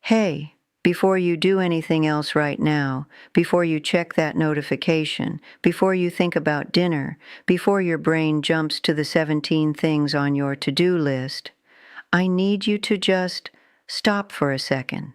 Hey, before you do anything else right now, before you check that notification, before you think about dinner, before your brain jumps to the 17 things on your to-do list, I need you to just stop for a second.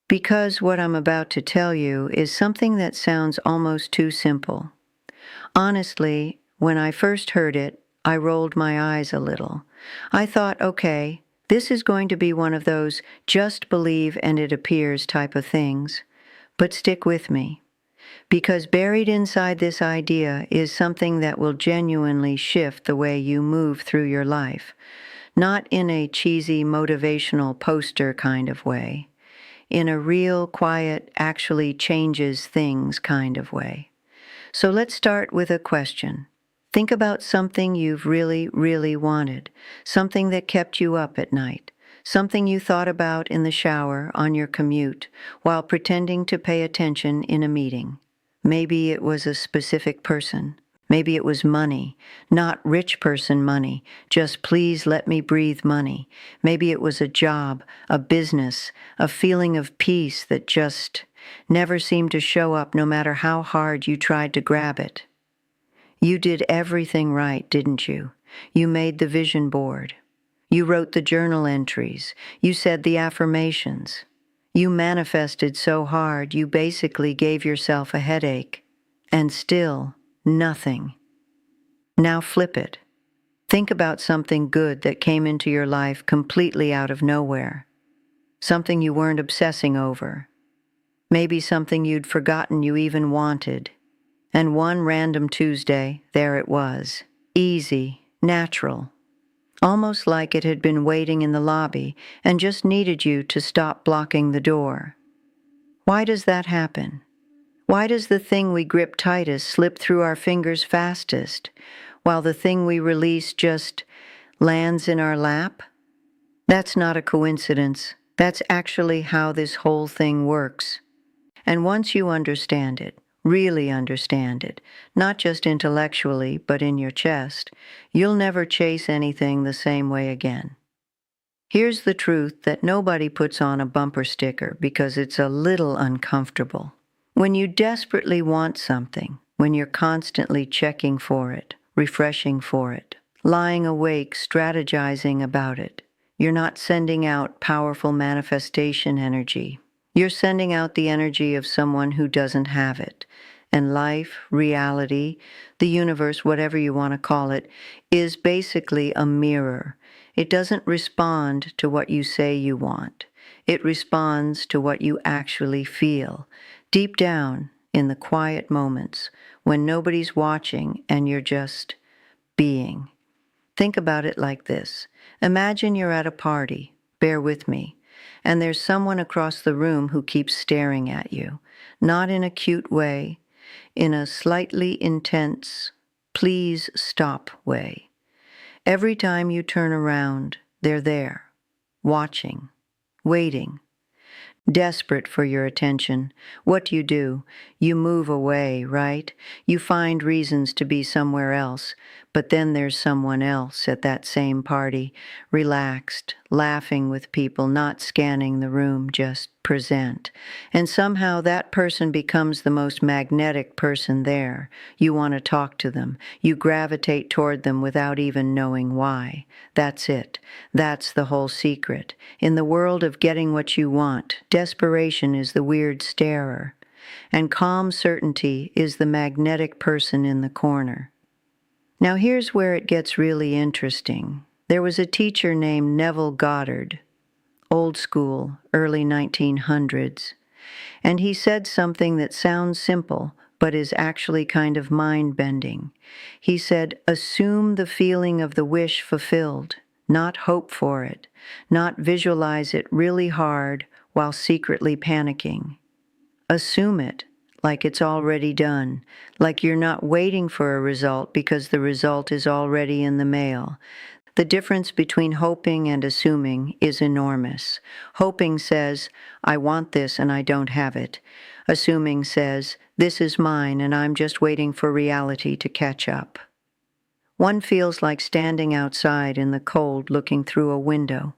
Because what I'm about to tell you is something that sounds almost too simple. Honestly, when I first heard it, I rolled my eyes a little. I thought, okay, this is going to be one of those just believe and it appears type of things. But stick with me, because buried inside this idea is something that will genuinely shift the way you move through your life. Not in a cheesy motivational poster kind of way, in a real, quiet, actually changes things kind of way. So let's start with a question. Think about something you've really, really wanted, something that kept you up at night, something you thought about in the shower on your commute while pretending to pay attention in a meeting. Maybe it was a specific person. Maybe it was money, not rich person money, just please let me breathe money. Maybe it was a job, a business, a feeling of peace that just never seemed to show up no matter how hard you tried to grab it. You did everything right, didn't you? You made the vision board. You wrote the journal entries. You said the affirmations. You manifested so hard you basically gave yourself a headache. And still, nothing. Now flip it. Think about something good that came into your life completely out of nowhere. Something you weren't obsessing over. Maybe something you'd forgotten you even wanted. And one random Tuesday, there it was. Easy, natural. Almost like it had been waiting in the lobby and just needed you to stop blocking the door. Why does that happen? Why does the thing we grip tightest slip through our fingers fastest, while the thing we release just lands in our lap? That's not a coincidence. That's actually how this whole thing works. And once you understand it, really understand it, not just intellectually, but in your chest, you'll never chase anything the same way again. Here's the truth that nobody puts on a bumper sticker because it's a little uncomfortable. When you desperately want something, when you're constantly checking for it, refreshing for it, lying awake, strategizing about it, you're not sending out powerful manifestation energy. You're sending out the energy of someone who doesn't have it. And life, reality, the universe, whatever you want to call it, is basically a mirror. It doesn't respond to what you say you want. It responds to what you actually feel. Deep down, in the quiet moments, when nobody's watching and you're just being. Think about it like this. Imagine you're at a party, bear with me, and there's someone across the room who keeps staring at you, not in a cute way, in a slightly intense, please stop way. Every time you turn around, they're there, watching, waiting, desperate for your attention. What do? You move away, right? You find reasons to be somewhere else, but then there's someone else at that same party, relaxed, laughing with people, not scanning the room, just present. And somehow that person becomes the most magnetic person there. You want to talk to them. You gravitate toward them without even knowing why. That's it. That's the whole secret. In the world of getting what you want, desperation is the weird starer, and calm certainty is the magnetic person in the corner. Now here's where it gets really interesting. There was a teacher named Neville Goddard, old school, early 1900s, and he said something that sounds simple, but is actually kind of mind-bending. He said, assume the feeling of the wish fulfilled, not hope for it, not visualize it really hard while secretly panicking. Assume it like it's already done, like you're not waiting for a result because the result is already in the mail. The difference between hoping and assuming is enormous. Hoping says, I want this and I don't have it. Assuming says, this is mine and I'm just waiting for reality to catch up. One feels like standing outside in the cold looking through a window.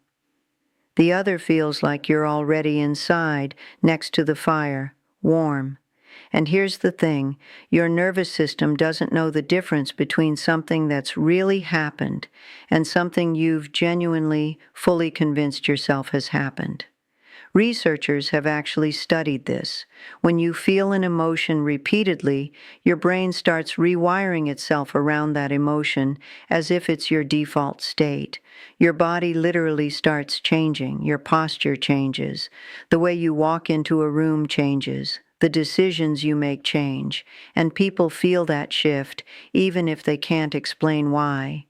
The other feels like you're already inside, next to the fire, warm. And here's the thing, your nervous system doesn't know the difference between something that's really happened and something you've genuinely, fully convinced yourself has happened. Researchers have actually studied this. When you feel an emotion repeatedly, your brain starts rewiring itself around that emotion as if it's your default state. Your body literally starts changing, your posture changes, the way you walk into a room changes, the decisions you make change, and people feel that shift even if they can't explain why.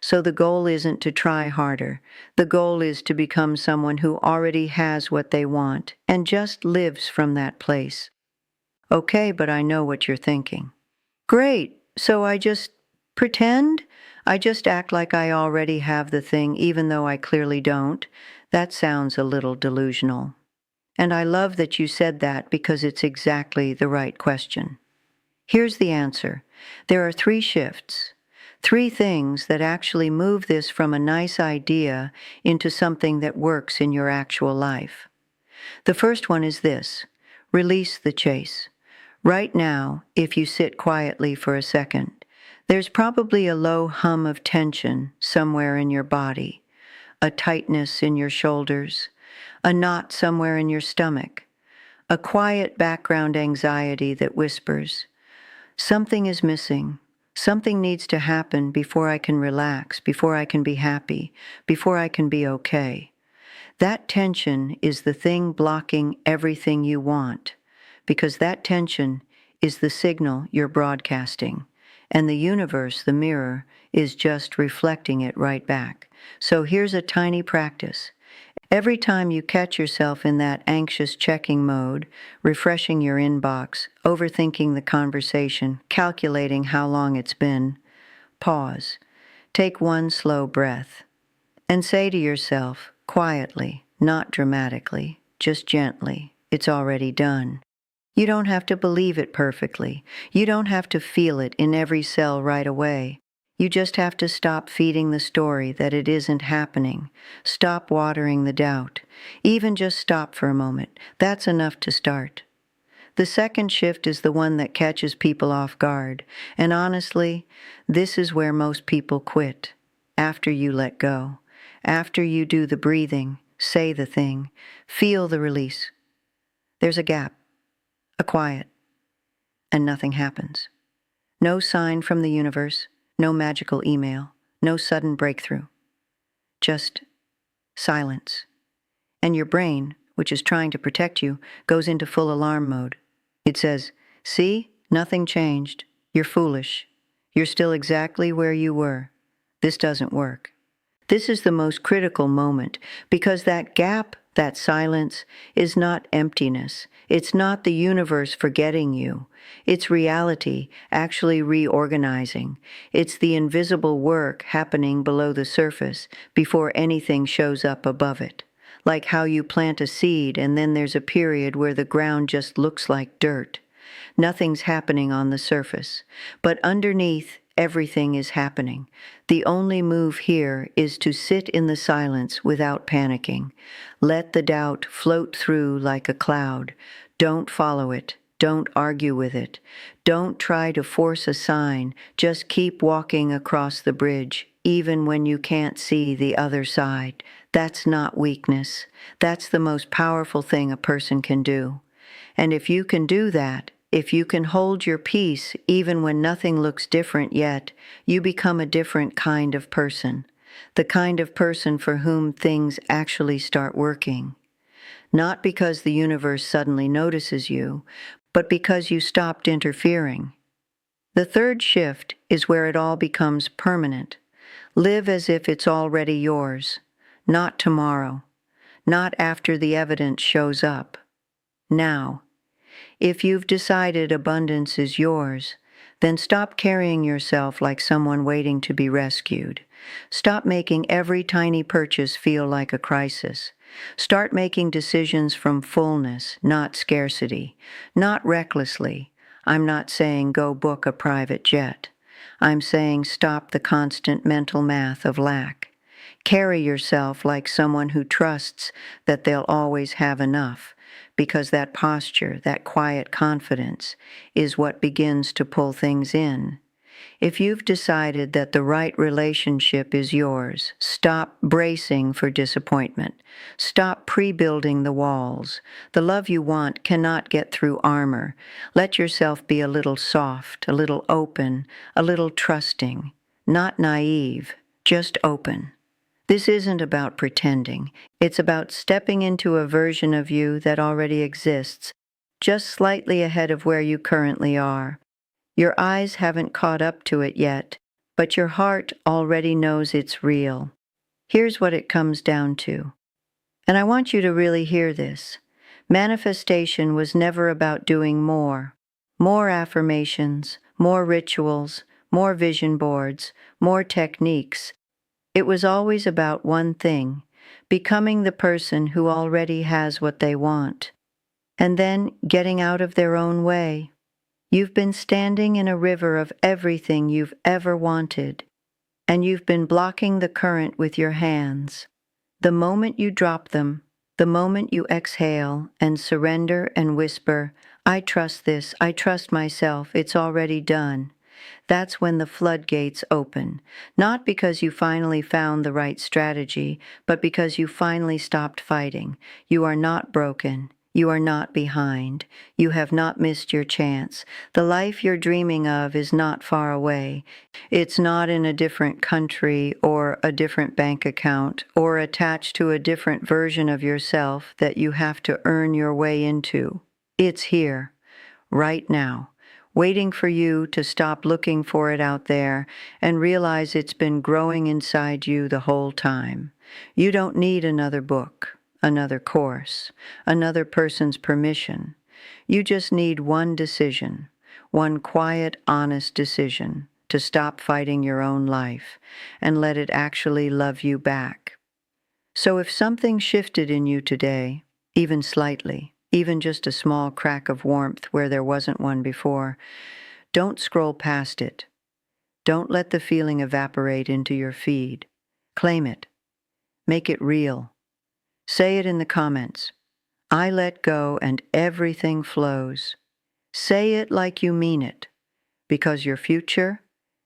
So the goal isn't to try harder. The goal is to become someone who already has what they want and just lives from that place. Okay, but I know what you're thinking. Great, so I just pretend? I just act like I already have the thing even though I clearly don't? That sounds a little delusional. And I love that you said that because it's exactly the right question. Here's the answer. There are 3 shifts. 3 things that actually move this from a nice idea into something that works in your actual life. The first one is this: release the chase. Right now, if you sit quietly for a second, there's probably a low hum of tension somewhere in your body, a tightness in your shoulders, a knot somewhere in your stomach, a quiet background anxiety that whispers, "Something is missing. Something needs to happen before I can relax, before I can be happy, before I can be okay." That tension is the thing blocking everything you want, because that tension is the signal you're broadcasting, and the universe, the mirror, is just reflecting it right back. So here's a tiny practice. Every time you catch yourself in that anxious checking mode, refreshing your inbox, overthinking the conversation, calculating how long it's been, pause. Take one slow breath and say to yourself, quietly, not dramatically, just gently, "It's already done." You don't have to believe it perfectly. You don't have to feel it in every cell right away. You just have to stop feeding the story that it isn't happening. Stop watering the doubt. Even just stop for a moment. That's enough to start. The second shift is the one that catches people off guard. And honestly, this is where most people quit. After you let go. After you do the breathing, say the thing, feel the release. There's a gap, a quiet, and nothing happens. No sign from the universe, no magical email, no sudden breakthrough. Just silence. And your brain, which is trying to protect you, goes into full alarm mode. It says, "See, nothing changed. You're foolish. You're still exactly where you were. This doesn't work." This is the most critical moment because that gap, that silence, is not emptiness. It's not the universe forgetting you. It's reality actually reorganizing. It's the invisible work happening below the surface before anything shows up above it. Like how you plant a seed and then there's a period where the ground just looks like dirt. Nothing's happening on the surface, but underneath, everything is happening. The only move here is to sit in the silence without panicking. Let the doubt float through like a cloud. Don't follow it. Don't argue with it. Don't try to force a sign. Just keep walking across the bridge, even when you can't see the other side. That's not weakness. That's the most powerful thing a person can do. And if you can do that, if you can hold your peace even when nothing looks different yet, you become a different kind of person. The kind of person for whom things actually start working. Not because the universe suddenly notices you, but because you stopped interfering. The third shift is where it all becomes permanent. Live as if it's already yours. Not tomorrow. Not after the evidence shows up. Now. If you've decided abundance is yours, then stop carrying yourself like someone waiting to be rescued. Stop making every tiny purchase feel like a crisis. Start making decisions from fullness, not scarcity, not recklessly. I'm not saying go book a private jet. I'm saying stop the constant mental math of lack. Carry yourself like someone who trusts that they'll always have enough, because that posture, that quiet confidence, is what begins to pull things in. If you've decided that the right relationship is yours, stop bracing for disappointment. Stop pre-building the walls. The love you want cannot get through armor. Let yourself be a little soft, a little open, a little trusting. Not naive, just open. This isn't about pretending. It's about stepping into a version of you that already exists, just slightly ahead of where you currently are. Your eyes haven't caught up to it yet, but your heart already knows it's real. Here's what it comes down to. And I want you to really hear this. Manifestation was never about doing more. More affirmations, more rituals, more vision boards, more techniques. It was always about one thing, becoming the person who already has what they want, and then getting out of their own way. You've been standing in a river of everything you've ever wanted, and you've been blocking the current with your hands. The moment you drop them, the moment you exhale and surrender and whisper, "I trust this, I trust myself, it's already done," that's when the floodgates open. Not because you finally found the right strategy, but because you finally stopped fighting. You are not broken. You are not behind. You have not missed your chance. The life you're dreaming of is not far away. It's not in a different country or a different bank account or attached to a different version of yourself that you have to earn your way into. It's here, right now, waiting for you to stop looking for it out there and realize it's been growing inside you the whole time. You don't need another book, another course, another person's permission. You just need one decision, one quiet, honest decision to stop fighting your own life and let it actually love you back. So if something shifted in you today, even slightly, even just a small crack of warmth where there wasn't one before, don't scroll past it. Don't let the feeling evaporate into your feed. Claim it. Make it real. Say it in the comments. I let go and everything flows. Say it like you mean it, because your future,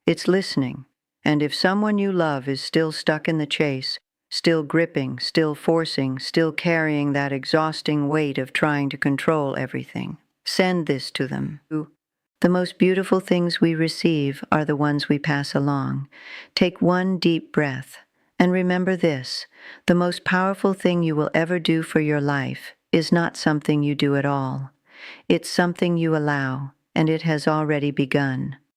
it's listening. And if someone you love is still stuck in the chase, still gripping, still forcing, still carrying that exhausting weight of trying to control everything, send this to them. The most beautiful things we receive are the ones we pass along. Take one deep breath. And remember this, the most powerful thing you will ever do for your life is not something you do at all. It's something you allow, and it has already begun.